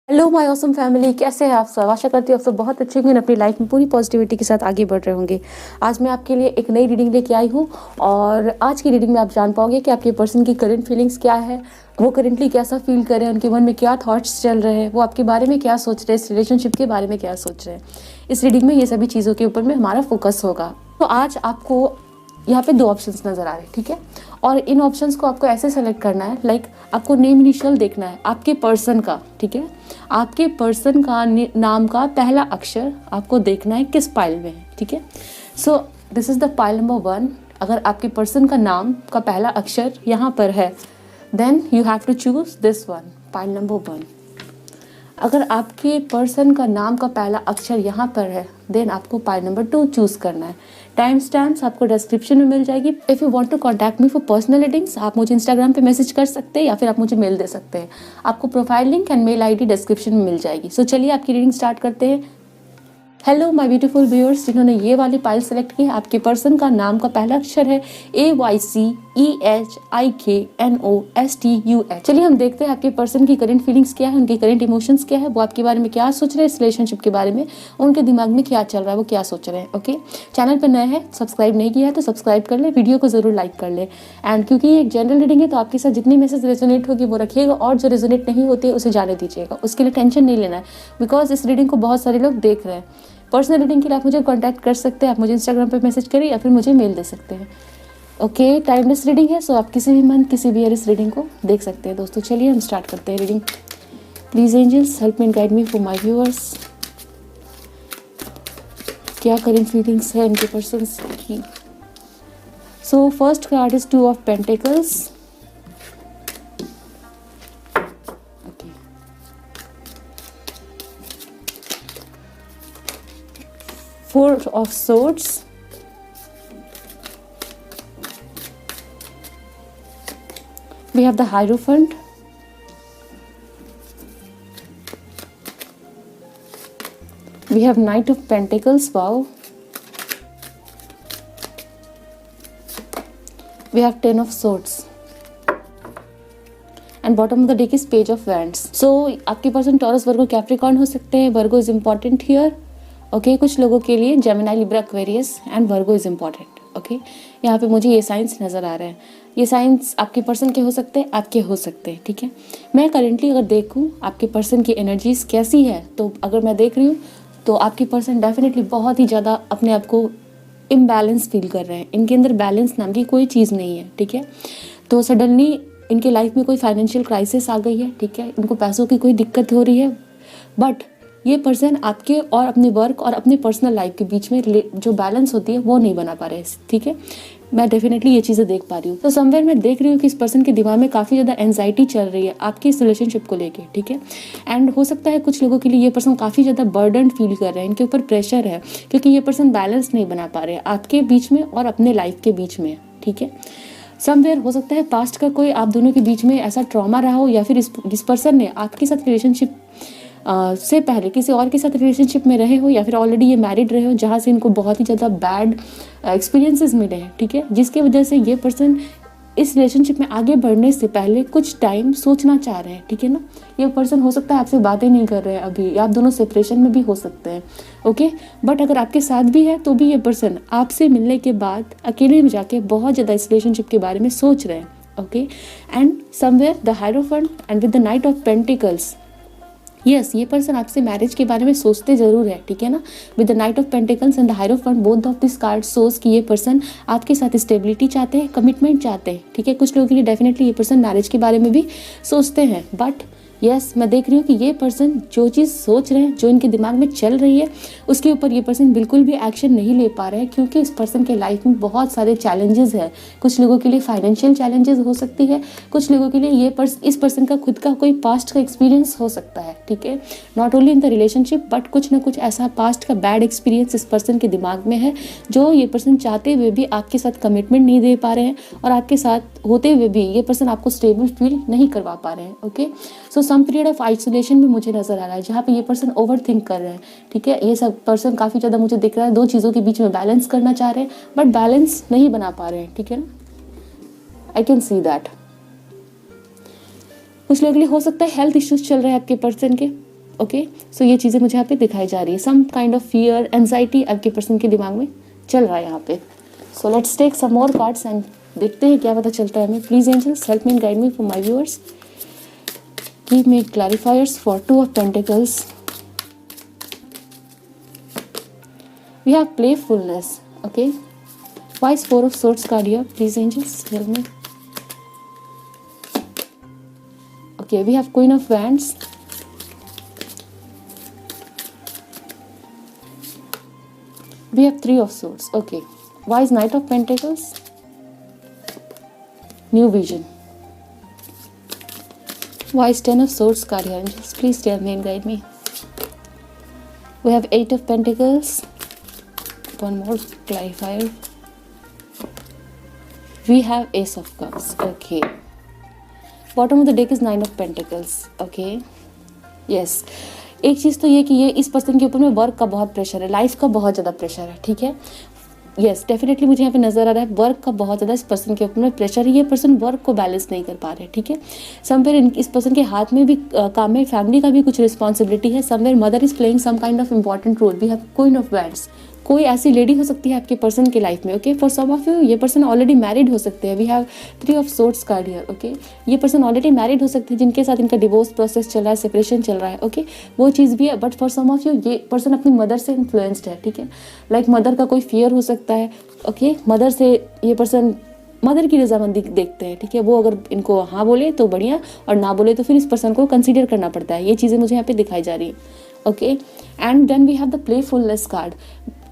Hello my awesome family, कैसे हैं आप सब। आशा करती हूँ आप सब बहुत अच्छे होंगे, अपनी लाइफ में पूरी पॉजिटिविटी के साथ आगे बढ़ रहे होंगे। आज मैं आपके लिए एक नई रीडिंग लेके आई हूँ और आज की रीडिंग में आप जान पाओगे कि आपके पर्सन की करंट फीलिंग्स क्या है, वो करेंटली कैसा फील कर रहे हैं, उनके मन में क्या थॉट्स चल रहे हैं, वो आपके बारे में क्या सोच रहे हैं, इस रिलेशनशिप के बारे में क्या सोच रहे हैं। इस रीडिंग में ये सभी चीज़ों के ऊपर में हमारा फोकस होगा। तो आज आपको यहाँ पे दो ऑप्शंस नज़र आ रहे हैं, ठीक है। और इन ऑप्शंस को आपको ऐसे सेलेक्ट करना है, लाइक आपको नेम इनिशियल देखना है आपके पर्सन का, ठीक है। आपके पर्सन का नाम का पहला अक्षर आपको देखना है किस पाइल में है, ठीक है। So this is the pile number 1। अगर आपके पर्सन का नाम का पहला अक्षर यहाँ पर है, then you have to choose this one, pile number 1। अगर आपके पर्सन का नाम का पहला अक्षर यहाँ पर है, देन आपको पाइल नंबर 2 चूज़ करना है। टाइम स्टैम्प्स आपको डिस्क्रिप्शन में मिल जाएगी। If you want to contact me for personal readings, आप मुझे इंस्टाग्राम पे मैसेज कर सकते हैं या फिर आप मुझे मेल दे सकते हैं। आपको profile link and mail ID description में मिल जाएगी। सो चलिए आपकी रीडिंग स्टार्ट करते हैं। हेलो माय ब्यूटीफुल व्यूअर्स, जिन्होंने ये वाली पाइल सेलेक्ट की है, आपके पर्सन का नाम का पहला अक्षर है AYCEHIKNOSTUH। चलिए हम देखते हैं आपके पर्सन की करंट फीलिंग्स क्या है, उनके करंट इमोशंस क्या है, वो आपके बारे में क्या सोच रहे हैं, इस रिलेशनशिप के बारे में उनके दिमाग में क्या चल रहा है, वो क्या सोच रहे हैं। ओके, चैनल पर नए हैं, सब्सक्राइब नहीं किया है तो सब्सक्राइब कर ले, वीडियो को जरूर लाइक कर ले। एंड क्योंकि ये एक जनरल रीडिंग है तो आपके साथ जितनी मैसेज रेजोनेट होगी वो रखिएगा और जो रेजोनेट नहीं होती है उसे जाने दीजिएगा। उसके लिए टेंशन नहीं लेना है, बिकॉज इस रीडिंग को बहुत सारे लोग देख रहे हैं। पर्सनल रीडिंग के लिए आप मुझे कांटेक्ट कर सकते हैं, आप मुझे इंस्टाग्राम पे मैसेज करिए या फिर मुझे मेल दे सकते हैं। ओके, टाइमलेस रीडिंग है, सो आप किसी भी मंथ किसी भी ईयर इस रीडिंग को देख सकते हैं। दोस्तों चलिए हम स्टार्ट करते हैं reading. Please angels help me and guide me for my viewers. क्या करेंट फीलिंग्स है इनके पर्सन्स की। So first card is 2 of pentacles. Four of Swords, we have the Hierophant, we have Knight of Pentacles, wow, we have 10 of Swords and bottom of the deck is Page of Wands. So आपके person taurus, Virgo, Capricorn हो सकते हैं। वर्गो is important here. Okay, कुछ लोगों के लिए Gemini, Libra, Aquarius and Virgo is important. Okay, यहाँ पे मुझे ये साइंस नज़र आ रहे हैं। ये साइंस आपके पर्सन के हो सकते हैं, आपके हो सकते हैं, ठीक है। मैं करेंटली अगर देखूँ आपके पर्सन की एनर्जीज कैसी है, तो अगर मैं देख रही हूँ तो आपके पर्सन डेफिनेटली बहुत ही ज़्यादा अपने आप को इम्बैलेंस फील कर रहे हैं। इनके अंदर बैलेंस नाम की कोई चीज़ नहीं है, ठीक है। तो सडनली इनके लाइफ में कोई फाइनेंशियल क्राइसिस आ गई है, ठीक है। इनको पैसों की कोई दिक्कत हो रही है, बट ये पर्सन आपके और अपने वर्क और अपने पर्सनल लाइफ के बीच में जो बैलेंस होती है वो नहीं बना पा रहे, ठीक है। मैं डेफिनेटली ये चीज़ें देख पा रही हूँ। तो समवेयर मैं देख रही हूँ कि इस पर्सन के दिमाग में काफ़ी ज़्यादा एंजाइटी चल रही है आपकी इस रिलेशनशिप को लेके, ठीक है। एंड हो सकता है कुछ लोगों के लिए ये पर्सन काफ़ी ज़्यादा बर्डन फील कर रहे हैं, इनके ऊपर प्रेशर है क्योंकि ये पर्सन बैलेंस नहीं बना पा रहे हैं आपके बीच में और अपने लाइफ के बीच में, ठीक है। समवेयर हो सकता है पास्ट का कोई आप दोनों के बीच में ऐसा ट्रॉमा रहा हो, या फिर इस पर्सन ने आपके साथ रिलेशनशिप से पहले किसी और के साथ रिलेशनशिप में रहे हो, या फिर ऑलरेडी ये मैरिड रहे हो जहाँ से इनको बहुत ही ज़्यादा बैड एक्सपीरियंसेस मिले हैं, ठीक है। जिसके वजह से ये पर्सन इस रिलेशनशिप में आगे बढ़ने से पहले कुछ टाइम सोचना चाह रहे हैं, ठीक है ना। ये पर्सन हो सकता है आपसे बातें नहीं कर रहे हैं अभी, या आप दोनों सेपरेशन में भी हो सकते हैं, ओके। बट अगर आपके साथ भी है तो भी ये पर्सन आपसे मिलने के बाद अकेले में जाके बहुत ज़्यादा इस रिलेशनशिप के बारे में सोच रहे हैं, okay. And somewhere the hierophant and with the knight of pentacles, yes, ये पर्सन आपसे मैरिज के बारे में सोचते जरूर है, ठीक है ना। With the knight of pentacles and the hierophant, both of this card shows कि ये पर्सन आपके साथ स्टेबिलिटी चाहते हैं, कमिटमेंट चाहते हैं, ठीक है। कुछ लोगों के लिए डेफिनेटली ये पर्सन मैरिज के बारे में भी सोचते हैं, बट यस, मैं देख रही हूँ कि ये पर्सन जो चीज़ सोच रहे हैं, जो इनके दिमाग में चल रही है, उसके ऊपर ये पर्सन बिल्कुल भी एक्शन नहीं ले पा रहे हैं क्योंकि इस पर्सन के लाइफ में बहुत सारे चैलेंजेस है। कुछ लोगों के लिए फाइनेंशियल चैलेंजेस हो सकती है, कुछ लोगों के लिए इस पर्सन का खुद का कोई पास्ट का एक्सपीरियंस हो सकता है, ठीक है। Not only in the relationship, but कुछ ना कुछ ऐसा पास्ट का बैड एक्सपीरियंस इस पर्सन के दिमाग में है जो ये पर्सन चाहते हुए भी आपके साथ कमिटमेंट नहीं दे पा रहे हैं, और आपके साथ होते हुए भी ये पर्सन आपको स्टेबल फील नहीं करवा पा रहे हैं, okay. So some period of isolation भी मुझे नजर आ रहा है जहाँ पे ये पर्सन ओवर थिंक कर रहे हैं, ठीक है। ये सब पर्सन काफ़ी ज़्यादा मुझे दिख रहा है दो चीज़ों के बीच में बैलेंस करना चाह रहे हैं, बट बैलेंस नहीं बना पा रहे हैं, ठीक है ना। आई कैन सी दैट। कुछ लोगों के लिए हो सकता है हेल्थ इश्यूज चल रहे हैं आपके पर्सन के, ओके। सो ये चीज़ें मुझे यहाँ पे दिखाई जा रही है। Some kind of fear, anxiety आपके पर्सन के दिमाग में चल रहा है यहाँ पे। So let's take some more cards and देखते हैं क्या पता चलता है हमें। Please angels help me and guide me for my viewers. Give me clarifiers for 2 of Pentacles. We have playfulness, okay. Why is 4 of Swords card here? Please angels help me. Okay, we have Queen of Wands. We have 3 of Swords. Okay, why is Knight of Pentacles? New vision. Why is 10 of Swords card here? Angels, please tell me and guide me. We have 8 of Pentacles. One more clarifier. We have Ace of Cups. Okay. Bottom of the deck is 9 of Pentacles. Okay. Yes. एक चीज़ तो ये कि ये इस person के ऊपर में work का बहुत प्रेशर है, लाइफ का बहुत ज़्यादा प्रेशर है, ठीक है। यस, डेफिनेटली मुझे यहाँ पे नजर आ रहा है वर्क का बहुत ज़्यादा इस पर्सन के ऊपर में प्रेशर है। ये पर्सन वर्क को बैलेंस नहीं कर पा रहे, ठीक है। समवेयर इस पर्सन के हाथ में भी काम में फैमिली का भी कुछ रिस्पॉन्सिबिलिटी है। Somewhere mother is playing some kind of important role. We have queen of wands. कोई ऐसी लेडी हो सकती है आपके पर्सन के लाइफ में, okay. For some of you ये पर्सन ऑलरेडी मैरिड हो सकते हैं। We have 3 of Swords card here, okay. ये पर्सन ऑलरेडी मैरिड हो सकते हैं जिनके साथ इनका डिवोर्स प्रोसेस चल रहा है, सेपरेशन चल रहा है, ओके। वो चीज़ भी है। But for some of you ये पर्सन अपनी मदर से इन्फ्लुएंस्ड है, ठीक है। लाइक मदर का कोई फियर हो सकता है, ओके। मदर से ये पर्सन मदर की रजामंदी देखते हैं, ठीक है। वो अगर इनको हाँ बोले तो बढ़िया, और ना बोले तो फिर इस पर्सन को कंसीडर करना पड़ता है। ये चीज़ें मुझे यहाँ पे दिखाई जा रही है, okay. And then we have the playfulness card,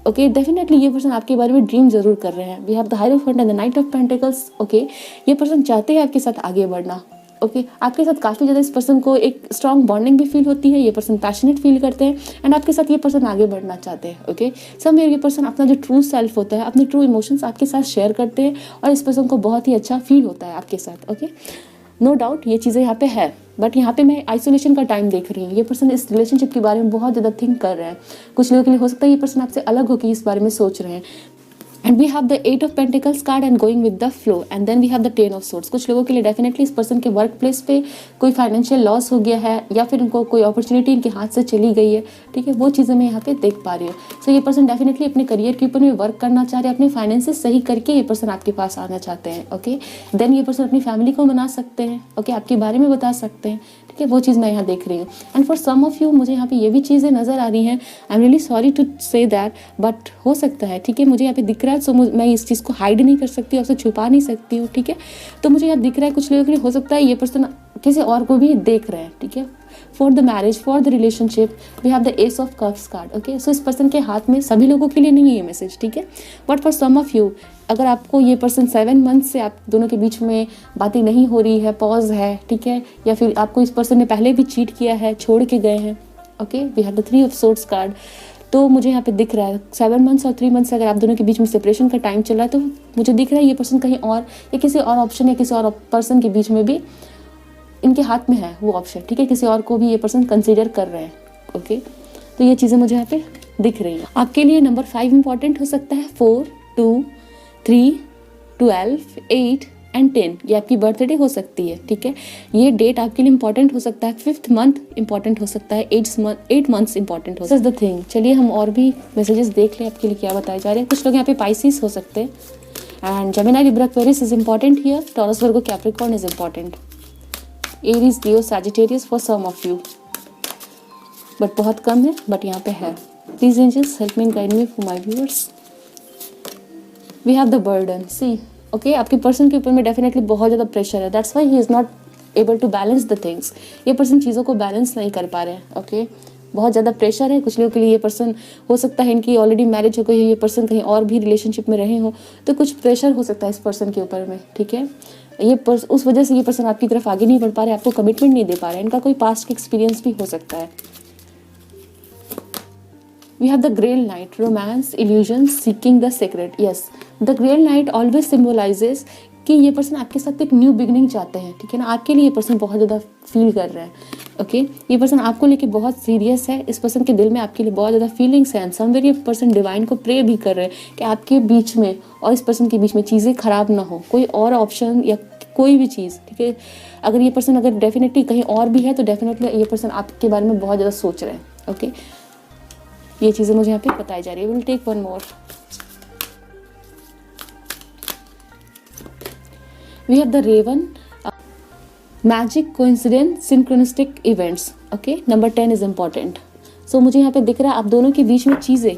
okay. Definitely ये पर्सन आपके बारे में ड्रीम जरूर कर रहे हैं। We have the hierophant and the knight of pentacles, okay. ये पर्सन चाहते हैं आपके साथ आगे बढ़ना, ओके। आपके साथ काफ़ी ज़्यादा इस पर्सन को एक स्ट्रॉन्ग बॉन्डिंग भी फील होती है। ये पर्सन पैशनेट फील करते हैं एंड आपके साथ ये पर्सन आगे बढ़ना चाहते हैं, ओके। सब ये पर्सन अपना जो ट्रू सेल्फ होता है, अपने ट्रू इमोशंस आपके साथ शेयर करते हैं और इस पर्सन को बहुत ही अच्छा फील होता है आपके साथ, ओके। नो डाउट ये चीज़ें यहाँ पे है। बट यहाँ पे मैं आइसोलेशन का टाइम देख रही हूँ। ये पर्सन इस रिलेशनशिप के बारे में बहुत ज़्यादा थिंक कर रहे हैं। कुछ लोगों के लिए हो सकता है ये पर्सन आपसे अलग होकर इस बारे में सोच रहे हैं। And we have the 8 of Pentacles card and going with the flow. And then we have the 10 of Swords। कुछ लोगों के लिए डेफिनेटली इस पर्सन के वर्क प्लेस पे कोई फाइनेंशियल लॉस हो गया है या फिर उनको कोई अपॉर्चुनिटी इनके हाथ से चली गई है, ठीक है। वो चीज़ें मैं यहाँ पे देख पा रही हूँ। सो ये पर्सन डेफिनेटली अपने करियर के ऊपर में वर्क करना चाह रहे हैं, अपने फाइनेंसेस सही करके ये पर्सन आपके पास आना चाहते हैं, ओके। देन ये पर्सन अपनी फैमिली को मना सकते हैं, ओके, आपके बारे में बता सकते हैं, ठीक है। वो चीज़ मैं यहाँ देख रही हूँ। And for some of you मुझे यहाँ पे ये भी चीज़ें नज़र आ रही हैं। I am really sorry to say that, but हो सकता है, ठीक है। मुझे यहाँ पे दिख रहा है, सो मैं इस चीज़ को हाइड नहीं कर सकती, आपसे छुपा नहीं सकती हूँ, ठीक है। तो मुझे यहाँ दिख रहा है कुछ लोगों के लिए हो सकता है ये पर्सन किसी और को भी देख रहे हैं, ठीक है। For the marriage, for the relationship we have the ace of cups card, okay. So इस पर्सन के हाथ में सभी लोगों के लिए नहीं है ये मैसेज, ठीक है। But for some of you अगर आपको ये पर्सन 7 मंथ से आप दोनों के बीच में बातें नहीं हो रही है, पॉज है, ठीक है, या फिर आपको इस पर्सन ने पहले भी चीट किया है, छोड़ के गए हैं, okay. We have the 3 of Swords card. तो मुझे यहाँ पे दिख रहा है 7 मंथ्स और 3 मंथ्स से अगर आप दोनों के बीच में सेपरेशन का टाइम चल रहा है तो मुझे दिख रहा है ये पर्सन कहीं और या किसी और ऑप्शन या किसी और पर्सन के बीच में भी इनके हाथ में है वो ऑप्शन, ठीक है। किसी और को भी ये पर्सन कंसीडर कर रहे हैं, ओके। तो ये चीज़ें मुझे यहाँ पे दिख रही हैं। आपके लिए नंबर 5 इंपॉर्टेंट हो सकता है, 4, 2, 3, 12, 8 एंड 10। ये आपकी बर्थडे हो सकती है, ठीक है। ये डेट आपके लिए इंपॉर्टेंट हो सकता है। 5th मंथ इंपॉर्टेंट हो सकता है। 8 मंथ्स इंपॉर्टेंट हो सकता है। द थिंग, चलिए हम और भी मैसेजेस देख लें आपके लिए क्या बताए जा रहे हैं। कुछ लोग यहाँ पे पाइसिस हो सकते हैं and Gemini, Libra, Aquarius is important here. Taurus, Virgo, Capricorn is important. Aries, Leo, Sagittarius for some of you, but बहुत कम है, बट यहाँ पे है। Please angels help me guide me for my viewers. We have the burden, see, okay. आपके person के ऊपर में डेफिनेटली बहुत ज़्यादा प्रेशर है। That's why he is not able to balance the things. ये पर्सन चीज़ों को बैलेंस नहीं कर पा रहे हैं, ओके। बहुत ज़्यादा प्रेशर है। कुछ लोगों के लिए ये पर्सन हो सकता है इनकी ऑलरेडी मैरिज हो गई है, ये पर्सन कहीं और भी रिलेशनशिप में रहे हो, तो कुछ प्रेशर हो सकता है इस पर्सन के ऊपर में, ठीक है। ये उस वजह से ये पर्सन आपकी तरफ आगे नहीं बढ़ पा रहे, आपको कमिटमेंट नहीं दे पा रहे। इनका कोई पास्ट एक्सपीरियंस भी हो सकता है। We have the Grail Knight, romance, illusions, seeking the secret. Yes, the Grail Knight always symbolizes कि ये पर्सन आपके साथ एक न्यू बिगनिंग चाहते हैं, ठीक है ना। आपके लिए ये पर्सन बहुत ज़्यादा फील कर रहा है, ओके। ये पर्सन आपको लेके बहुत सीरियस है, इस पर्सन के दिल में आपके लिए बहुत ज़्यादा फीलिंग्स हैं। समवेयर ये पर्सन डिवाइन को प्रे भी कर रहे हैं कि आपके बीच में और इस पर्सन के बीच में चीज़ें खराब ना हो, कोई और ऑप्शन या कोई भी चीज़, ठीक है। अगर ये पर्सन अगर डेफिनेटली कहीं और भी है तो डेफिनेटली ये पर्सन आपके बारे में बहुत ज़्यादा सोच रहे हैं, ओके। ये चीज़ें मुझे यहाँ पे बताई जा रही है। Will take one more. We have the Raven, magic, coincidence, synchronistic events. Okay, number 10 is important. So मुझे यहाँ पे दिख रहा है आप दोनों के बीच में चीज़ें,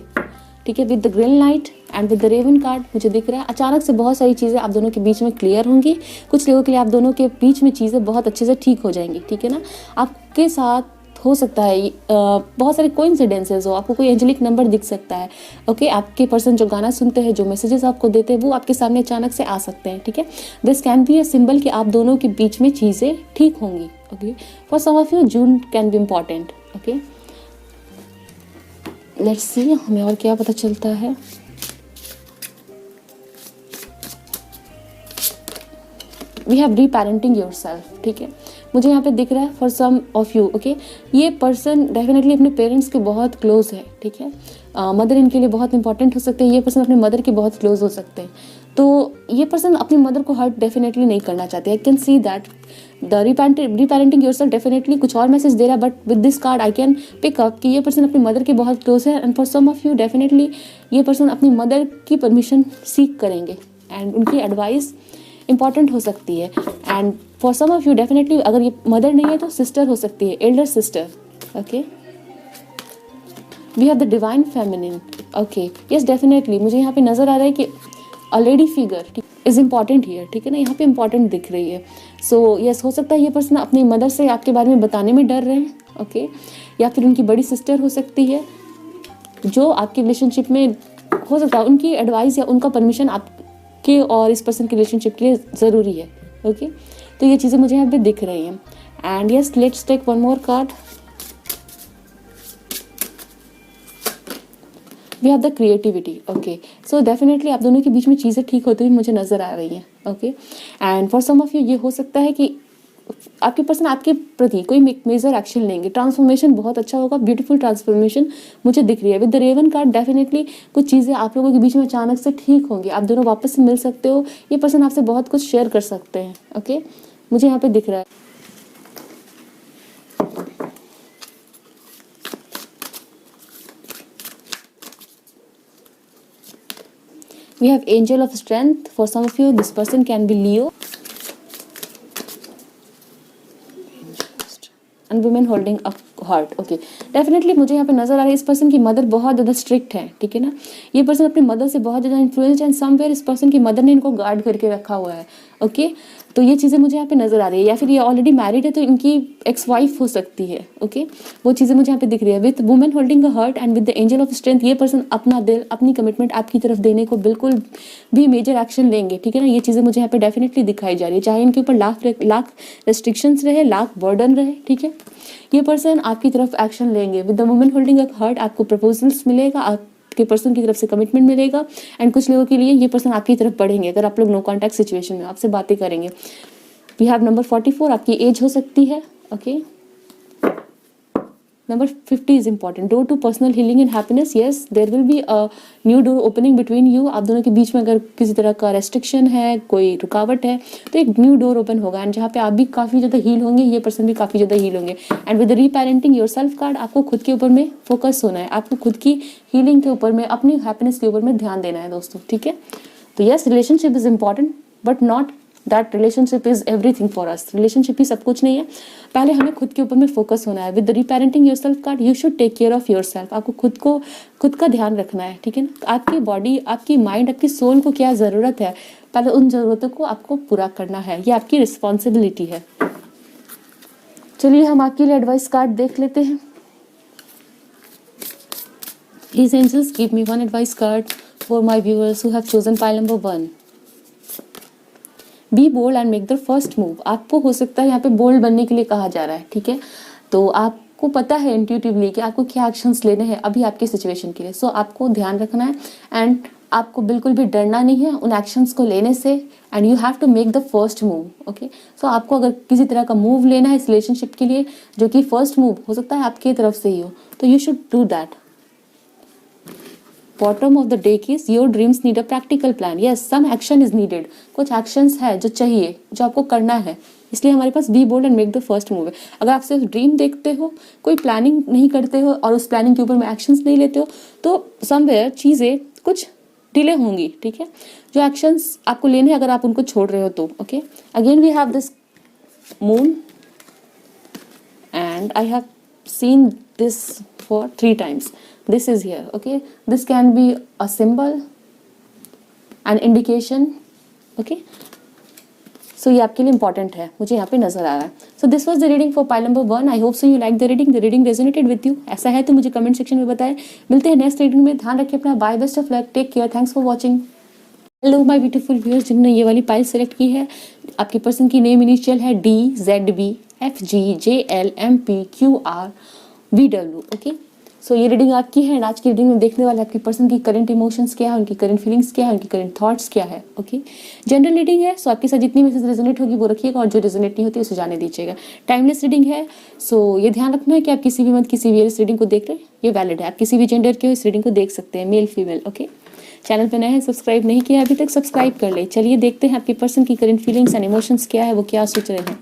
ठीक है, with the green light and with the raven card मुझे दिख रहा है अचानक से बहुत सारी चीज़ें आप दोनों के बीच में क्लियर होंगी। कुछ लोगों के लिए आप दोनों के बीच में चीज़ें बहुत अच्छे से ठीक हो जाएंगी, ठीक है ना। आपके साथ हो सकता है बहुत सारे कोइंसिडेंसेस हो, आपको कोई एंजेलिक नंबर दिख सकता है, ओके। आपके पर्सन जो गाना सुनते हैं, जो मैसेजेस आपको देते हैं, वो आपके सामने अचानक से आ सकते हैं, ठीक है। This can be a symbol कि आप दोनों के बीच में चीज़ें ठीक होंगी, okay. For some of you June can be important, okay. Let's see हमें और क्या पता चलता है। वी हैव रीपेरेंटिंग योरसेल्फ, ठीक है। मुझे यहाँ पे दिख रहा है for some of you, okay. ये पर्सन डेफिनेटली अपने पेरेंट्स के बहुत क्लोज है, ठीक है। मदर इनके लिए बहुत इंपॉर्टेंट हो सकते हैं। ये पर्सन अपने मदर के बहुत क्लोज हो सकते हैं। तो ये पर्सन अपनी मदर को हर्ट डेफिनेटली नहीं करना चाहते। I can see that the reparenting yourself definitely कुछ और मैसेज दे रहा है, but with this card I can pick up कि ये पर्सन अपनी मदर के बहुत क्लोज है। And for some of you definitely ये पर्सन अपनी मदर की परमिशन सीख करेंगे एंड उनकी एडवाइस इंपॉर्टेंट हो सकती है। And for some of you definitely अगर ये मदर नहीं है तो सिस्टर हो सकती है, elder sister, okay. We have the divine feminine, okay. Yes definitely मुझे यहाँ पे नजर आ रहा है कि a lady figure is important here, ठीक है ना। यहाँ पे इंपॉर्टेंट दिख रही है। सो यस हो सकता है ये पर्सन अपनी मदर से आपके बारे में बताने में डर रहे हैं, ओके। या फिर उनकी बड़ी सिस्टर हो सकती है जो आपके रिलेशनशिप में हो सकता है उनकी एडवाइस या उनका परमिशन आपके और इस पर्सन के रिलेशनशिप के लिए ज़रूरी है, ओके। तो ये चीज़ें मुझे यहाँ पे दिख रही हैं। And yes let's take one more card. We have the creativity, okay. So definitely आप दोनों के बीच में चीज़ें ठीक होती हुई मुझे नज़र आ रही हैं, okay. And for some of you ये हो सकता है कि आपके पर्सन आपके प्रति कोई मेजर एक्शन लेंगे। ट्रांसफॉर्मेशन बहुत अच्छा होगा, ब्यूटीफुल ट्रांसफॉर्मेशन मुझे दिख रही है। With the raven card definitely कुछ चीज़ें आप लोगों के बीच में अचानक से ठीक होंगी, आप दोनों वापस से मिल सकते हो। ये पर्सन आपसे बहुत कुछ शेयर कर सकते हैं, ओके। मुझे यहाँ पे दिख रहा है। We have angel of strength. For some of you, this person can be Leo. And women holding a heart. Okay. Definitely मुझे यहाँ पे नजर आ रहा है इस पर्सन की मदर बहुत ज़्यादा स्ट्रिक्ट है, ठीक है ना। ये पर्सन अपनी मदर से बहुत ज़्यादा इन्फ्लुएंस्ड है एंड समवेयर इस पर्सन की मदर ने इनको गार्ड करके रखा हुआ है, ओके। तो ये चीज़ें मुझे यहाँ पे नजर आ रही है। या फिर ये ऑलरेडी मैरिड है तो इनकी एक्स वाइफ हो सकती है, ओके। वो चीज़ें मुझे यहाँ पे दिख रही है। With women holding a heart and with the angel of strength ये पर्सन अपना दिल अपनी कमिटमेंट आपकी तरफ देने को बिल्कुल भी मेजर एक्शन लेंगे, ठीक है ना। ये चीज़ें मुझे यहाँ पे डेफिनेटली दिखाई जा रही है, चाहे इनके ऊपर लाख रेस्ट्रिक्शंस रहे, लाख बर्डन रहे, ठीक है। ये पर्सन आपकी तरफ एक्शन लेंगे। With the women holding a heart आपको प्रपोजल्स मिलेगा, आपके पर्सन की तरफ से कमिटमेंट मिलेगा एंड कुछ लोगों के लिए ये पर्सन आपकी तरफ बढ़ेंगे अगर आप लोग नो कॉन्टैक्ट सिचुएशन में आपसे बातें करेंगे। वी हैव नंबर 44, आपकी एज हो सकती है, okay. Number 50 is important. Door to personal healing and happiness. Yes there will be a new door opening between you. आप दोनों के बीच में अगर किसी तरह का रेस्ट्रिक्शन है, कोई रुकावट है, तो एक न्यू डोर ओपन होगा एंड जहाँ पे आप भी काफ़ी ज़्यादा हील होंगे, ये पर्सन भी काफ़ी ज़्यादा हील होंगे। एंड विद रीपेरेंटिंग योरसेल्फ कार्ड आपको खुद के ऊपर में फोकस होना है, आपको खुद की हीलिंग के ऊपर में, अपनी हैप्पीनेस के ऊपर में ध्यान देना है दोस्तों, ठीक है। तो yes relationship is important but not that relationship is everything for us. Relationship ही सब कुछ नहीं है, पहले हमें खुद के ऊपर में फोकस होना है। With the reparenting yourself card you should take care of yourself. आपको खुद का ध्यान रखना है, ठीक है ना। आपकी बॉडी, आपकी माइंड, आपकी सोल को क्या ज़रूरत है, पहले उन ज़रूरतों को आपको पूरा करना है, ये आपकी रिस्पॉन्सिबिलिटी है। चलिए हम आपके लिए एडवाइस कार्ड देख लेते हैं। Please angels give me one advice card for my viewers who have chosen pile number 1। Be bold and make the first move. आपको हो सकता है यहाँ पे बोल्ड बनने के लिए कहा जा रहा है, ठीक है। तो आपको पता है इंट्यूटिवली कि आपको क्या एक्शंस लेने हैं अभी आपके सिचुएशन के लिए। सो आपको ध्यान रखना है एंड आपको बिल्कुल भी डरना नहीं है उन एक्शंस को लेने से, and you have to make the first move. Okay, so आपको अगर किसी तरह का मूव लेना है इस रिलेशनशिप के लिए, जो कि फर्स्ट मूव हो सकता है आपकी तरफ से ही हो, तो you should do that. Bottom of the deck is your dreams need a practical plan. Yes, some action is needed, कुछ एक्शंस है जो चाहिए, जो आपको करना है, इसलिए हमारे पास be bold and make the first move है। अगर आप सिर्फ ड्रीम देखते हो, कोई प्लानिंग नहीं करते हो और उस प्लानिंग के ऊपर में एक्शंस नहीं लेते हो, तो समवेयर चीज़ें कुछ डिले होंगी। ठीक है, जो एक्शंस आपको लेने हैं अगर आप उनको छोड़ रहे हो तो। Okay, again we have this moon and I have seen this for 3 times. This is here. Okay, this can be a symbol, an indication. Okay, so ये आपके लिए important है, मुझे यहाँ पे नजर आ रहा है। So this was the reading for pile number 1. I hope so you liked the reading. The reading resonated with you. ऐसा है तो मुझे comment section में बताएं। मिलते हैं नेक्स्ट रीडिंग में। ध्यान रखिए अपना। Bye, best of luck, take care, thanks for watching. Hello my beautiful viewers, जिन्होंने ये वाली पाइल सेलेक्ट की है, आपकी पर्सन की नेम इनिशियल है DZBFGJLMPQRVW। ओके, सो ये रीडिंग आपकी है एंड आज की रीडिंग में देखने वाले आपकी पर्सन की करंट इमोशंस क्या है, उनकी करंट फीलिंग्स क्या है, उनकी करंट थॉट्स क्या है। ओके, जनरल रीडिंग है, सो आपके साथ जितनी मैसेज रेजोनेट होगी वो रखिएगा और जो रेजोनेट नहीं होती उसे जाने दीजिएगा। टाइमलेस रीडिंग है, सो ये ध्यान रखना है कि आप किसी भी मंथ किसी भी ईयर इस रीडिंग को देख रहे हैं, ये वैलिड है। आप किसी भी जेंडर के हो इस रीडिंग को देख सकते हैं, मेल फीमेल। ओके, चैनल पे नए हैं, सब्सक्राइब नहीं किया अभी तक, सब्सक्राइब कर ले। चलिए देखते हैं आपकी पर्सन की करंट फीलिंग्स एंड इमोशंस क्या है, वो क्या सोच रहे हैं।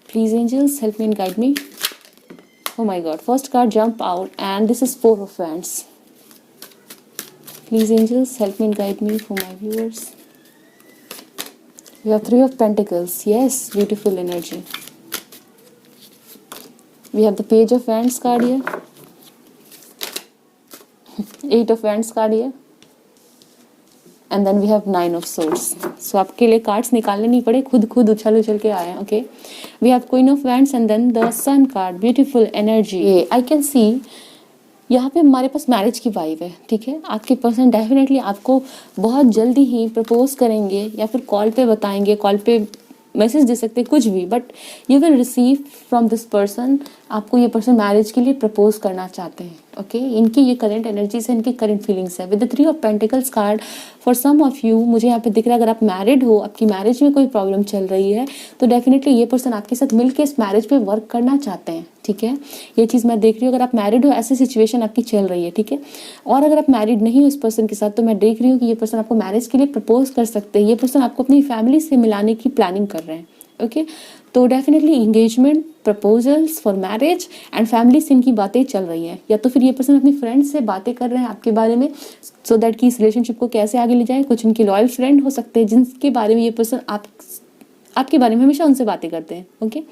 Please angels help me and guide me. Oh my god, first card jump out and this is 4 of wands. Please angels help me and guide me for my viewers. We have 3 of pentacles. Yes, beautiful energy. We have the page of wands card here. 8 of wands card here. And then we have 9 of swords. So आपके लिए cards निकालने नहीं पड़े, खुद उछल के आए हैं। Okay, we have queen of wands and then the sun card. Beautiful energy. I can see यहाँ पे हमारे पास मैरिज की वाइब है। ठीक है, आपके पर्सन डेफिनेटली आपको बहुत जल्दी ही प्रपोज करेंगे या फिर कॉल पे बताएंगे, कॉल पे मैसेज दे सकते हैं, कुछ भी, but you will receive from this person. आपको ये पर्सन मैरिज के लिए प्रपोज करना चाहते हैं। ओके, इनकी ये करंट एनर्जीज है, इनकी करंट फीलिंग्स है। With the 3 of pentacles card for some of you, मुझे यहाँ पे दिख रहा है अगर आप मैरिड हो, आपकी मैरिज में कोई प्रॉब्लम चल रही है, तो डेफिनेटली ये पर्सन आपके साथ मिलकर इस मैरिज पे वर्क करना चाहते हैं। ठीक है, ये चीज़ मैं देख रही हूँ। अगर आप मैरिड हो, ऐसी सिचुएशन आपकी चल रही है। ठीक है, और अगर आप मैरिड नहीं हो इस पर्सन के साथ, तो मैं देख रही हूँ कि ये पर्सन आपको मैरिज के लिए प्रपोज कर सकते हैं। ये पर्सन आपको अपनी फैमिली से मिलाने की प्लानिंग कर रहे हैं। ओके, तो definitely engagement, proposals for marriage and family से इनकी बातें चल रही हैं, या तो फिर ये पर्सन अपनी फ्रेंड से बातें कर रहे हैं आपके बारे में, सो दैट कि इस रिलेशनशिप को कैसे आगे ले जाए। कुछ उनके लॉयल फ्रेंड हो सकते हैं जिनके बारे में ये पर्सन आपके बारे में हमेशा उनसे बातें करते हैं। Okay,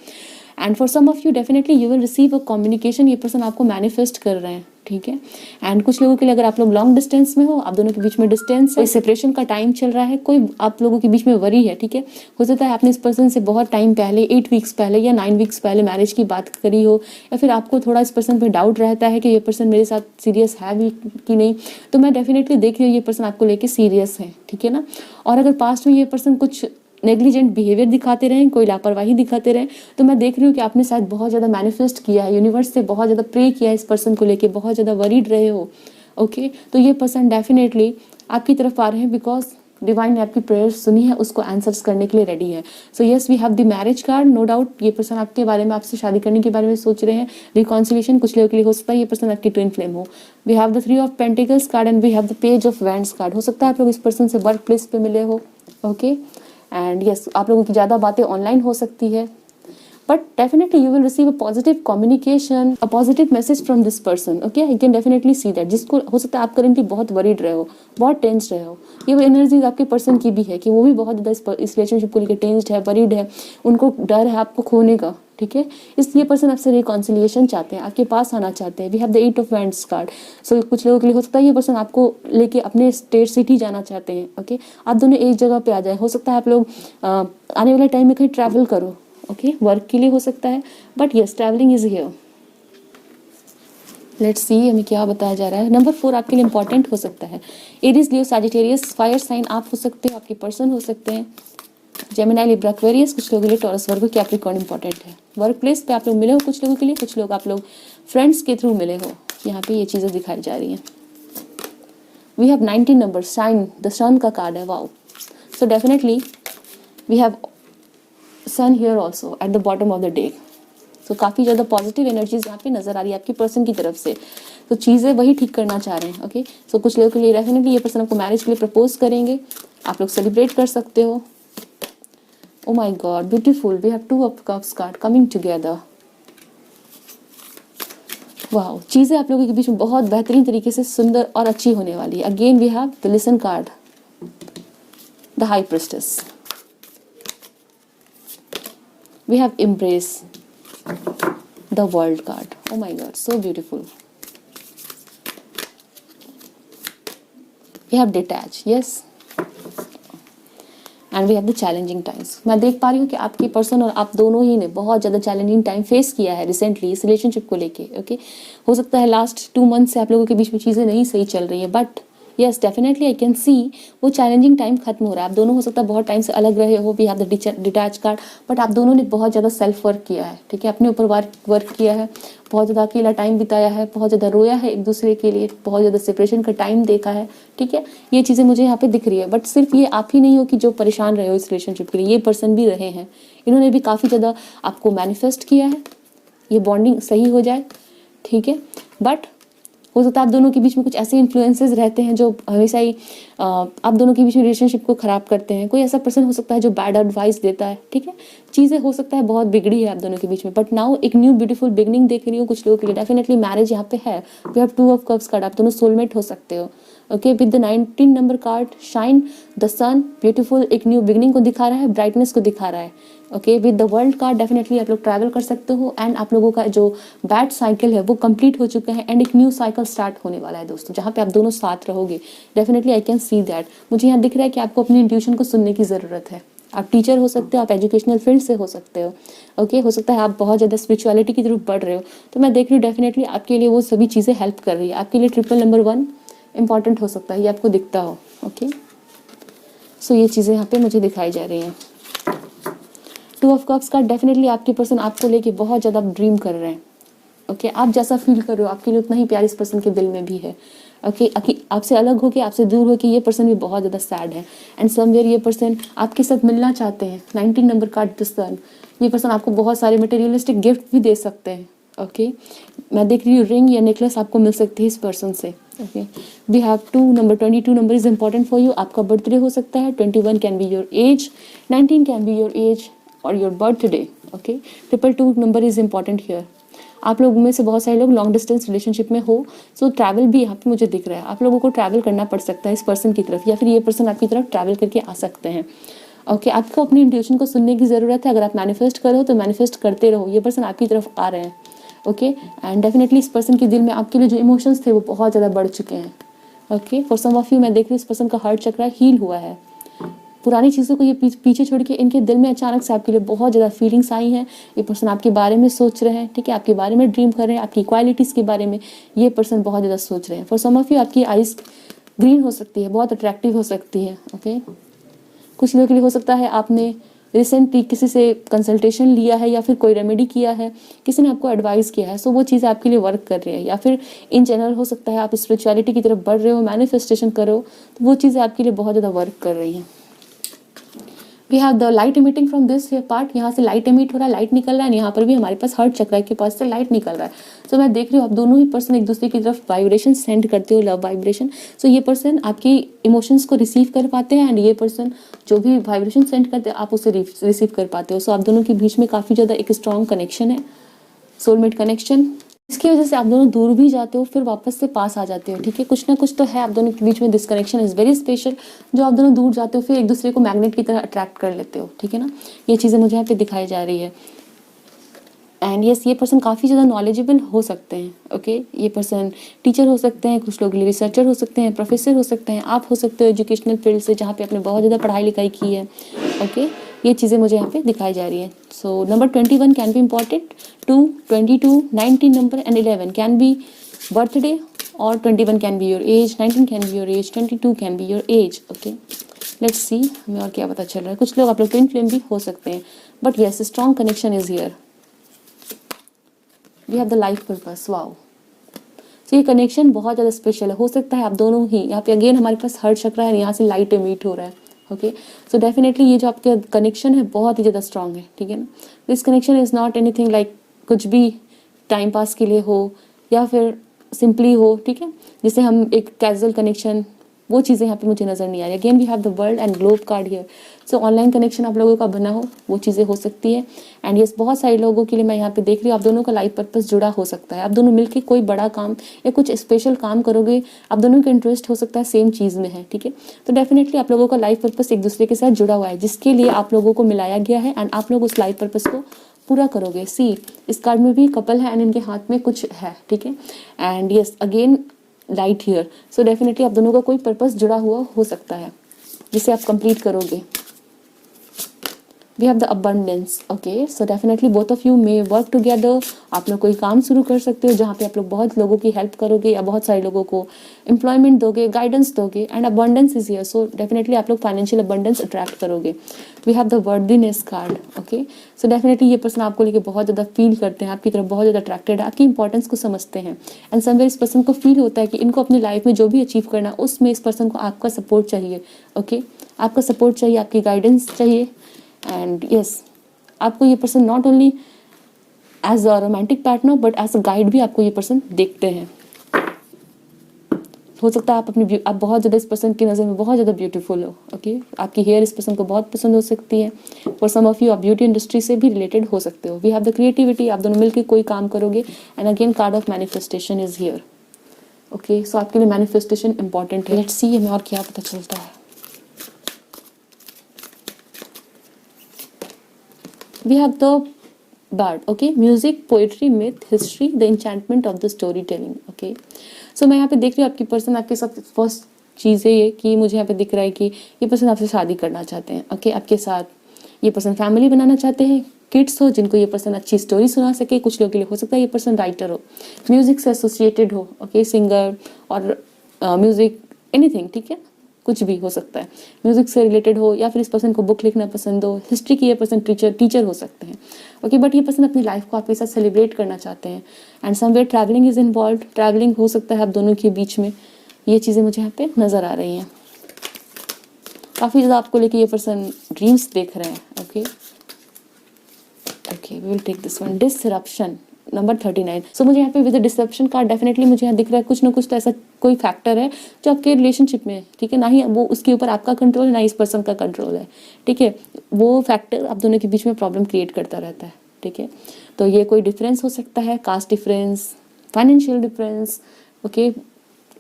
and for some of you definitely you will receive a communication, ये पर्सन आपको मैनिफेस्ट कर रहे हैं। ठीक है, एंड कुछ लोगों के लिए अगर आप लोग लॉन्ग डिस्टेंस में हो, आप दोनों के बीच में डिस्टेंस है, सेपरेशन का टाइम चल रहा है, कोई आप लोगों के बीच में वरी है। ठीक है, हो सकता है आपने इस पर्सन से बहुत टाइम पहले, 8 वीक्स पहले या 9 वीक्स पहले मैरिज की बात करी हो, या फिर आपको थोड़ा इस पर्सन पे डाउट रहता है कि ये पर्सन मेरे साथ सीरियस है भी कि नहीं, तो मैं डेफिनेटली देख रही हूँ ये पर्सन आपको लेके सीरियस है। ठीक है ना, और अगर पास्ट में ये पर्सन कुछ नेग्लिजेंट बिहेवियर दिखाते रहें, कोई लापरवाही दिखाते रहें, तो मैं देख रही हूँ कि आपने शायद बहुत ज़्यादा मैनिफेस्ट किया है, यूनिवर्स से बहुत ज़्यादा प्रे किया है इस पर्सन को लेके, बहुत ज़्यादा वरीड रहे हो। ओके, तो ये पर्सन डेफिनेटली आपकी तरफ आ रहे हैं बिकॉज डिवाइन ने आपकी प्रेयर्स सुनी है, उसको आंसर्स करने के लिए रेडी है। So yes, we have the marriage card. No doubt ये पर्सन आपके बारे में, आपसे शादी करने के बारे में सोच रहे हैं। रिकॉन्सिलिएशन कुछ लोगों के लिए हो सकता है ये पर्सन आपकी ट्विन फ्लेम हो। We have the 3 of pentacles card and we have the page of wands card. हो सकता है आप लोग इस पर्सन से वर्क प्लेस पे मिले हो। ओके, एंड यस, आप लोगों की ज़्यादा बातें ऑनलाइन हो सकती है, but definitely you will receive a positive communication, a positive message from this person. Okay, I can definitely see that. जिसको हो सकता है आप करेंटली बहुत वरीड रहे हो, बहुत टेंस रहे हो, ये वो एनर्जीज आपके पर्सन की भी है कि वो भी बहुत ज़्यादा इस रिलेशनशिप को लेकर टेंस्ड है, वरीड है, उनको डर है आपको खोने का। ठीक है, इसलिए पर्सन आपसे रिकॉन्सिलिएशन चाहते हैं, आपके पास आना चाहते हैं। We have the 8 of wands card. So कुछ लोगों के लिए हो सकता है ये पर्सन आपको लेके अपने स्टेट सिटी जाना चाहते हैं। ओके, आप दोनों एक जगह पे आ जाए। हो सकता है आप लोग आने वाले टाइम में कहीं ट्रैवल करो। ओके, वर्क के लिए हो सकता है, but yes, travelling is here. Let's see हमें क्या बताया जा रहा है। नंबर 4 आपके लिए इंपॉर्टेंट हो सकता है। Aries, Leo, Sagittarius, fire sign आप हो सकते हो, आपके पर्सन हो सकते हैं। जेमिनी, लिब्रा, एक्वेरियस, कुछ लोगों के लिए टॉरस, वर्गो, कैप्रिकॉर्न इंपॉर्टेंट है। वर्क प्लेस पे आप लोग मिले हो कुछ लोगों के लिए, कुछ लोग आप लोग फ्रेंड्स के थ्रू मिले हो। यहाँ पे ये चीज़ें दिखाई जा रही हैं। We have 19 number, sign, the sun का कार्ड है, wow. So definitely we have sun here also at the bottom of the deck. So काफ़ी ज़्यादा पॉजिटिव एनर्जीज यहाँ पे नजर आ रही है आपकी पर्सन की तरफ से. तो चीज़ें वही ठीक करना चाह रहे हैं. ओके, सो कुछ लोगों के लिए डेफिनेटली ये पर्सन आपको मैरिज के लिए प्रपोज करेंगे. आप लोग सेलिब्रेट कर सकते हो. Oh my god, beautiful. We have 2 of cups card coming together. वाह, चीज़ें आप लोगों के बीच में बहुत बेहतरीन तरीके से सुंदर और अच्छी होने वाली है. Again we have the listen card, the high priestess. We have embrace, the world card. Oh my god, so beautiful. We have detach, yes, and we have the challenging times. मैं देख पा रही हूँ कि आपकी पर्सन और आप दोनों ही ने बहुत ज़्यादा चैलेंजिंग टाइम फेस किया है रिसेंटली इस रिलेशनशिप को लेके. ओके, हो सकता है लास्ट 2 मंथ से आप लोगों के बीच में चीज़ें नहीं सही चल रही है, but yes definitely I can सी वो चैलेंजिंग टाइम खत्म हो रहा है. आप दोनों हो सकता है बहुत टाइम से अलग रहे हो. We have the detach card, but आप दोनों ने बहुत ज़्यादा सेल्फ वर्क किया है. ठीक है, अपने ऊपर वर्क किया है, बहुत ज़्यादा अकेला टाइम बिताया है, बहुत ज़्यादा रोया है एक दूसरे के लिए, बहुत ज़्यादा सेपरेशन का टाइम देखा है. ठीक है, ये चीज़ें मुझे यहाँ पे दिख रही है. बट सिर्फ ये आप ही नहीं हो कि जो परेशान रहे हो इस रिलेशनशिप के लिए, ये पर्सन भी रहे हैं. इन्होंने भी काफ़ी ज़्यादा आपको मैनिफेस्ट किया है ये बॉन्डिंग सही हो जाए. ठीक है, बट हो सकता है आप दोनों के बीच में कुछ ऐसे इन्फ्लुएंसेस रहते हैं जो हमेशा ही आप दोनों के बीच में रिलेशनशिप को ख़राब करते हैं. कोई ऐसा पर्सन हो सकता है जो बैड एडवाइस देता है. ठीक है, चीज़ें हो सकता है बहुत बिगड़ी है आप दोनों के बीच में, बट नाउ एक न्यू ब्यूटीफुल बिगनिंग देख रही हूँ कुछ लोगों के लिए. डेफिनेटली मैरिज यहाँ पे है. We have 2 of cups card, आप दोनों सोलमेट हो सकते हो. Okay, with the 19 number card, shine, the sun, beautiful, एक न्यू बिगनिंग को दिखा रहा है, ब्राइटनेस को दिखा रहा है. Okay, with the world card definitely आप लोग ट्रैवल कर सकते हो एंड आप लोगों का जो बैड साइकिल है वो कंप्लीट हो चुका है एंड एक न्यू साइकिल स्टार्ट होने वाला है दोस्तों, जहाँ पे आप दोनों साथ रहोगे. Definitely I can see that. मुझे यहाँ दिख रहा है कि आपको अपनी इंट्यूशन को सुनने की ज़रूरत है. आप टीचर हो सकते हो, आप एजुकेशनल फील्ड से हो सकते हो. ओके, हो सकता है आप बहुत ज़्यादा स्पिरिचुअलिटी की तरफ बढ़ रहे हो. तो मैं देख रही हूँ डेफिनेटली आपके लिए वो सभी चीज़ें हेल्प कर रही है. आपके लिए ट्रिपल नंबर 1 इंपॉर्टेंट हो सकता है, ये आपको दिखता हो. ओके, सो ये चीज़ें यहाँ पे मुझे दिखाई जा रही हैं. 2 ऑफ कप्स का डेफिनेटली आपके पर्सन आपको लेके बहुत ज़्यादा ड्रीम कर रहे हैं. ओके, आप जैसा फील कर रहे हो आपके लिए उतना ही प्यार इस पर्सन के दिल में भी है. ओके, आपसे अलग होके, आपसे दूर होके ये पर्सन भी बहुत ज़्यादा सैड है एंड समवेयर ये पर्सन आपके साथ मिलना चाहते हैं. 19 नंबर कार्ड, द सन. ये पर्सन आपको बहुत सारे मटेरियलिस्टिक गिफ्ट भी दे सकते हैं. ओके, मैं देख रही हूँ रिंग या नेकलेस आपको मिल सकती है इस पर्सन से. Okay, we have 2 number, 22 number is important for you. आपका बर्थडे हो सकता है. 21 can be your age, 19 can be your age और your birthday. Okay, 222 number is important here. आप लोगों में से बहुत सारे लोग लॉन्ग डिस्टेंस रिलेशनशिप में हो, सो ट्रैवल भी यहाँ पे मुझे दिख रहा है. आप लोगों को ट्रैवल करना पड़ सकता है इस पर्सन की तरफ, या फिर ये पर्सन आपकी तरफ ट्रैवल करके आ सकते हैं. ओके, आपको अपनी इंट्यूशन को सुनने की ज़रूरत है. अगर आप मैनिफेस्ट करो तो मैनिफेस्ट करते रहो, ये पर्सन आपकी तरफ आ रहे हैं. ओके, एंड डेफिनेटली इस पर्सन के दिल में आपके लिए जो इमोशंस थे वो बहुत ज़्यादा बढ़ चुके हैं. Okay, for some of you मैं देख रही हूँ इस पर्सन का हार्ट चक्र हील हुआ है. पुरानी चीज़ों को ये पीछे छोड़ के इनके दिल में अचानक से आपके लिए बहुत ज़्यादा फीलिंग्स आई हैं. ये पर्सन आपके बारे में सोच रहे हैं. ठीक है, आपके बारे में ड्रीम कर रहे हैं, आपकी क्वालिटीज़ के बारे में ये पर्सन बहुत ज़्यादा सोच रहे हैं. फॉर सम ऑफ यू आपकी आइज़ ग्रीन हो सकती है, बहुत अट्रैक्टिव हो सकती है. ओके, कुछ लोगों के लिए हो सकता है आपने रिसेंटली किसी से कंसल्टेशन लिया है या फिर कोई रेमेडी किया है, किसी ने आपको एडवाइस किया है, सो वो चीज़ें आपके लिए वर्क कर रही है. या फिर इन जनरल हो सकता है आप स्पिरिचुअलिटी की तरफ बढ़ रहे हो, मैनिफेस्टेशन करो, तो वो चीज़ें आपके लिए बहुत ज़्यादा वर्क कर रही हैं. We have the light emitting from this part. यहाँ से लाइट इमिट हो रहा है, लाइट निकल रहा है. यहाँ पर भी हमारे पास हार्ट चक्र के पास से लाइट निकल रहा है. सो मैं देख रही हूँ आप दोनों ही पर्सन एक दूसरे की तरफ वाइब्रेशन सेंड करते हो, लव वाइब्रेशन. सो ये पर्सन आपकी इमोशंस को रिसीव कर पाते हैं एंड ये पर्सन जो भी वाइब्रेशन सेंड करते हैं आप उसे रिसीव कर पाते हो. सो आप दोनों के बीच में काफ़ी ज़्यादा एक स्ट्रॉन्ग कनेक्शन है, सोलमेट कनेक्शन. इसकी वजह से आप दोनों दूर भी जाते हो फिर वापस से पास आ जाते हो. ठीक है, कुछ ना कुछ तो है आप दोनों के बीच में. This connection is very special, जो आप दोनों दूर जाते हो फिर एक दूसरे को मैग्नेट की तरह अट्रैक्ट कर लेते हो. ठीक है ना, ये चीज़ें मुझे यहाँ पे दिखाई जा रही है. एंड यस, ये पर्सन काफ़ी ज़्यादा नॉलेजेबल हो सकते हैं. ओके, ये पर्सन टीचर हो सकते हैं, कुछ लोग के लिए रिसर्चर हो सकते हैं, प्रोफेसर हो सकते हैं, आप हो सकते हो एजुकेशनल फील्ड से जहाँ पे आपने बहुत ज़्यादा पढ़ाई लिखाई की है. ओके, ये चीज़ें मुझे यहाँ पे दिखाई जा रही है. So number 21 can be important, 2, 22, 19 number and 11 can be birthday और 21 can be your age, 19 can be your as, 22 can be your as. Okay, let's see हमें और क्या पता चल रहा है. कुछ लोग आप लोग ट्विन फ्लेम भी हो सकते हैं, but yes strong connection is here. We have the life purpose. Wow, so ये कनेक्शन बहुत ज़्यादा स्पेशल है। हो सकता है आप दोनों ही, यहाँ पे अगेन हमारे पास हर्ट चक्र है, यहाँ से लाइट मीट हो रहा है। ओके, सो डेफिनेटली ये जो आपका कनेक्शन है बहुत ही ज़्यादा स्ट्रांग है, ठीक है ना। This connection is not anything like कुछ भी टाइम पास के लिए हो या फिर सिंपली हो, ठीक है, जिसे हम एक कैजुअल कनेक्शन, वो चीज़ें यहाँ पे मुझे नज़र नहीं आ रही। Again we have the world and globe card here. So online connection आप लोगों का बना हो, वो चीज़ें हो सकती है। एंड यस, बहुत सारे लोगों के लिए मैं यहाँ पे देख रही हूँ आप दोनों का लाइफ पर्पस जुड़ा हो सकता है। आप दोनों मिलकर कोई बड़ा काम या कुछ स्पेशल काम करोगे, आप दोनों का इंटरेस्ट हो सकता है सेम चीज़ में है, ठीक है। तो डेफिनेटली आप लोगों का लाइफ पर्पस एक दूसरे के साथ जुड़ा हुआ है, जिसके लिए आप लोगों को मिलाया गया है एंड आप लोग उस लाइफ पर्पस को पूरा करोगे। सी, इस कार्ड में भी कपल है एंड इनके हाथ में कुछ है, ठीक है। And yes, again light here. So definitely आप दोनों का कोई पर्पस जुड़ा हुआ हो सकता है जिसे आप कंप्लीट करोगे। We have the abundance. Okay, so definitely both of you may work together. आप लोग कोई काम शुरू कर सकते हो जहाँ पे आप लोग बहुत लोगों की हेल्प करोगे या बहुत सारे लोगों को एम्प्लॉयमेंट दोगे, गाइडेंस दोगे and abundance is here. So definitely आप लोग फाइनेंशियल अबंडेंस अट्रैक्ट करोगे। We have the worthiness card. Okay, so definitely ये पर्सन आपको लेके बहुत ज़्यादा फील करते हैं, आपकी तरफ बहुत ज़्यादा अट्रैक्टेड है, आपकी इंपॉर्टेंस को समझते हैं एंड समवेयर इस पर्सन को फील होता है कि इनको अपनी लाइफ में जो भी अचीव करना है उसमें इस पर्सन को आपका सपोर्ट चाहिए। ओके, आपका सपोर्ट चाहिए, आपकी गाइडेंस चाहिए एंड यस, आपको ये person not only as a romantic partner but as a guide भी आपको ये पर्सन देखते हैं। हो सकता है आप बहुत ज़्यादा इस पर्सन की नज़र में बहुत ज़्यादा ब्यूटीफुल हो। ओके, आपकी हेयर इस पर्सन को बहुत पसंद हो सकती है। फॉर सम ऑफ यू आप ब्यूटी इंडस्ट्री से भी रिलेटेड हो सकते हो। We have the creativity. आप दोनों मिलकर कोई काम करोगे and again card of manifestation is here. Okay, so आपके लिए मैनिफेस्टेशन इंपॉर्टेंट है। लेट्स सी हमें और क्या पता चलता है। We have the bard. Okay, music, poetry, myth, history, the enchantment of the storytelling. Okay, so मैं यहाँ पे देख रही हूँ आपकी पर्सन आपके साथ फर्स्ट चीज़ है ये कि मुझे यहाँ पे दिख रहा है कि ये पर्सन आपसे शादी करना चाहते हैं। ओके, आपके साथ ये पर्सन फैमिली बनाना चाहते हैं, किड्स हो जिनको ये पर्सन अच्छी स्टोरी सुना सके। कुछ लोगों के लिए हो सकता है ये पर्सन राइटर हो, म्यूजिक से एसोसिएटेड हो। ओके, सिंगर और म्यूजिक एनीथिंग, ठीक है, कुछ भी हो सकता है, म्यूजिक से रिलेटेड हो या फिर इस पर्सन को बुक लिखना पसंद हो, हिस्ट्री की ये पर्सन टीचर हो सकते हैं। ओके, बट ये पर्सन अपनी लाइफ को आपके साथ सेलिब्रेट करना चाहते हैं and somewhere travelling is involve. Travelling हो सकता है आप दोनों के बीच में, ये चीज़ें मुझे यहाँ पे नज़र आ रही हैं। काफ़ी ज़्यादा आपको लेके ये पर्सन ड्रीम्स देख रहे हैं। Okay okay, we will take this one, disruption number 39। सो मुझे यहाँ पे विद डिसरप्शन कार्ड डेफिनेटली मुझे यहाँ दिख रहा है कुछ ना कुछ तो ऐसा कोई फैक्टर है जो आपके रिलेशनशिप में है, ठीक है, ना ही वो उसके ऊपर आपका कंट्रोल, ना इस पर्सन का कंट्रोल है, ठीक है। वो फैक्टर आप दोनों के बीच में प्रॉब्लम क्रिएट करता रहता है, ठीक है। तो ये कोई डिफरेंस हो सकता है, caste difference, financial difference. Okay,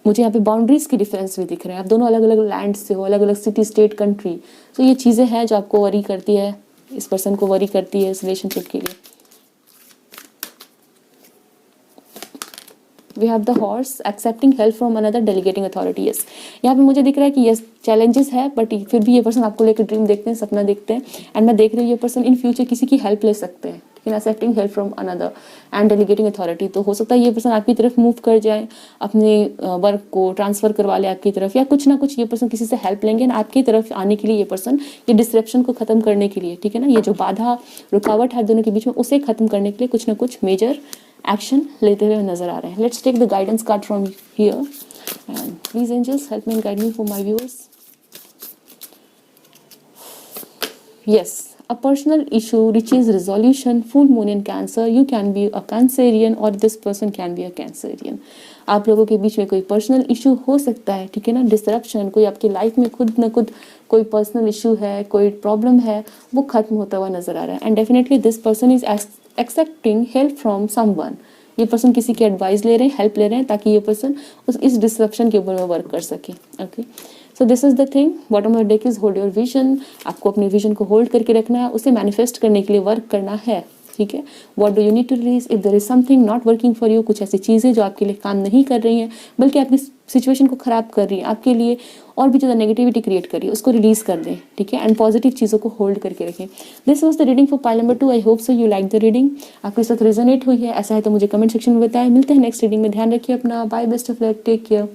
मुझे यहाँ पे बाउंड्रीज की डिफरेंस भी दिख रहे हैं। आप दोनों अलग अलग लैंड से हो, अलग अलग सिटी, स्टेट, कंट्री। तो ये चीज़ें हैं जो आपको वरी करती है, इस पर्सन को वरी करती है इस रिलेशनशिप के लिए। We have the horse, accepting help from another, delegating authority. Yes, यहाँ पे मुझे दिख रहा है कि यस चैलेंजेस है बट फिर भी ये पर्सन आपको लेकर ड्रीम देखते हैं, सपना देखते हैं एंड मैं देख रही हूँ ये पर्सन इन फ्यूचर किसी की हेल्प ले सकते हैं, ठीक है, accepting help from another and delegating authority. तो हो सकता है ये पर्सन आपकी तरफ मूव कर जाए, अपने वर्क को ट्रांसफर करवा ले आपकी तरफ, या कुछ ना कुछ ये पर्सन किसी से हेल्प लेंगे ना आपकी तरफ आने के लिए, ये पर्सन ये डिसरप्शन को खत्म करने के लिए, ठीक है ना, ये जो बाधा रुकावट है दोनों के बीच में उसे खत्म करने के लिए कुछ ना कुछ मेजर एक्शन लेते हुए नजर आ रहे हैं। Let's take the guidance card from here and please angels help me and guide me for my viewers. Yes, a personal issue reaches resolution, full moon in Cancer. You can be a Cancerian or this person can be a Cancerian. आप लोगों के बीच में कोई personal issue हो सकता है, ठीक है ना, डिसरप्शन, कोई आपकी लाइफ में खुद न खुद कोई पर्सनल इशू है, कोई प्रॉब्लम है, वो खत्म होता हुआ नजर आ रहा है and definitely this person is accepting help from someone. ये पर्सन किसी की एडवाइस ले रहे हैं, हेल्प ले रहे हैं ताकि ये पर्सन इस डिसरप्शन के ऊपर में वर्क कर सके। Okay, so this is the thing, bottom of the deck is hold your vision. आपको अपने विजन को होल्ड करके रखना है, उसे मैनिफेस्ट करने के लिए वर्क करना है, ठीक है। What do you need to release if there is something not working for you, कुछ ऐसी चीज़ें जो आपके लिए काम नहीं कर रही हैं बल्कि आपकी सिचुएशन को खराब कर रही है, आपके लिए और भी ज़्यादा नेगेटिविटी क्रिएट कर रही है, उसको रिलीज कर दें, ठीक है, एंड पॉजिटिव चीज़ों को होल्ड करके रखें। This was the reading for pile number 2। I hope so you like the reading, आपके साथ रेजोनेट हुई है, ऐसा है तो मुझे कमेंट सेक्शन में बताएं। मिलते हैं नेक्स्ट रीडिंग में, ध्यान रखिए अपना, bye, best of luck, take care.